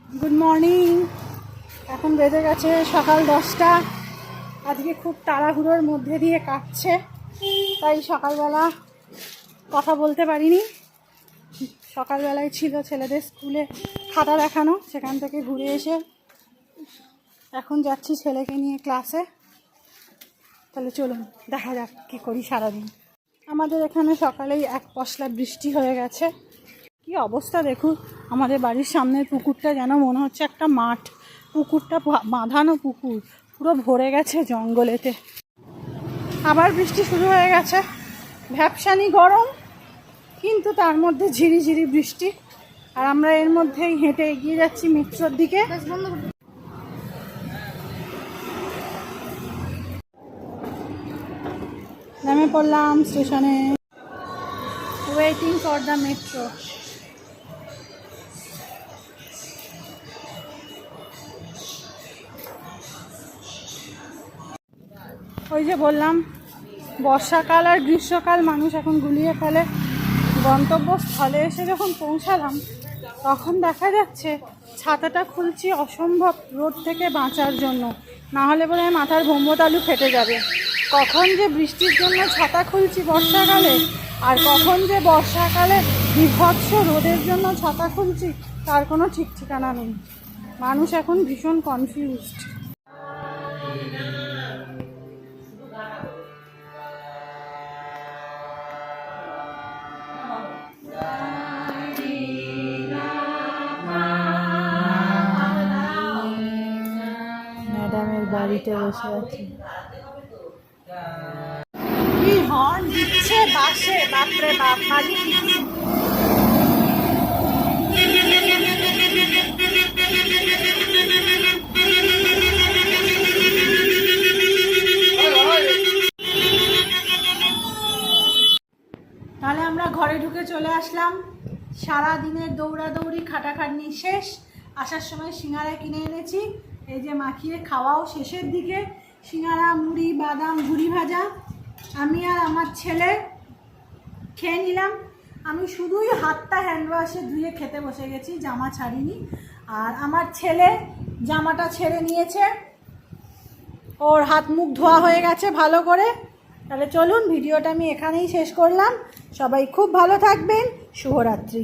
Good morning. এখন বেজে গেছে সকাল 10টা। আজকে খুব তাড়াহুড়োর মধ্যে দিয়ে কাটছে, তাই সকালবেলা কথা বলতে পারিনি। সকালবেলায় ছিল ছেলেদের স্কুলে খাতা দেখানো, সেখান থেকে ঘুরে এসে এখন যাচ্ছি ছেলেকে নিয়ে ক্লাসে। তাহলে চলুন দেখা যাক কী করি সারাদিন। আমাদের এখানে সকালেই এক পশলা বৃষ্টি হয়ে গেছে। কি অবস্থা দেখুন, আমাদের বাড়ির সামনের পুকুরটা যেন মনে হচ্ছে একটা মাঠ। পুকুরটা বাঁধানো পুকুর, পুরো ভরে গেছে জঙ্গলেতে। আবার বৃষ্টি শুরু হয়ে গেছে, ভ্যাপসানি গরম, কিন্তু তার মধ্যে ঝিরিঝিরি বৃষ্টি। আর আমরা এর মধ্যেই হেঁটে এগিয়ে যাচ্ছি মেট্রোর দিকে। নেমে পড়লাম স্টেশনে, ওয়েটিং ফর দ্য মেট্রো। ওই যে বললাম, বর্ষাকাল আর গ্রীষ্মকাল মানুষ এখন গুলিয়ে ফেলে। গন্তব্যস্থলে এসে যখন পৌঁছালাম তখন দেখা যাচ্ছে ছাতাটা খুলছি অসম্ভব রোদ থেকে বাঁচার জন্য, না হলে বোধহয় মাথার ভম্বতালু ফেটে যাবে। কখন যে বৃষ্টির জন্য ছাতা খুলছি বর্ষাকালে, আর কখন যে বর্ষাকালে বিভৎস রোদের জন্য ছাতা খুলছি, তার কোনো ঠিক ঠিকানা নেই। মানুষ এখন ভীষণ কনফিউজড। ম্যাডামের বাড়িতে বসে আছি। কি হর্ন দিচ্ছে বাসে, বাপরে বাপ। তাহলে আমরা ঘরে ঢুকে চলে আসলাম। সারা দিনের দৌড়াদৌড়ি খাটাখাটনি শেষ। আসার সময় সিঙ্গারা কিনে এনেছি, এই যে মাখিয়ে খাওয়াও শেষের দিকে। সিঙ্গারা, মুড়ি, বাদাম, ঝুরি ভাজা। আমি আর আমার ছেলে খেয়ে নিলাম। আমি শুধুই হাতটা হ্যান্ডওয়াশে ধুয়ে খেতে বসে গেছি, জামা ছাড়িনি। আর আমার ছেলে জামাটা ছেড়ে নিয়েছে, ওর হাত মুখ ধোয়া হয়ে গেছে ভালো করে। তাহলে চলুন, ভিডিওটা আমি এখানেই শেষ করলাম। সবাই খুব ভালো থাকবেন। শুভরাত্রি।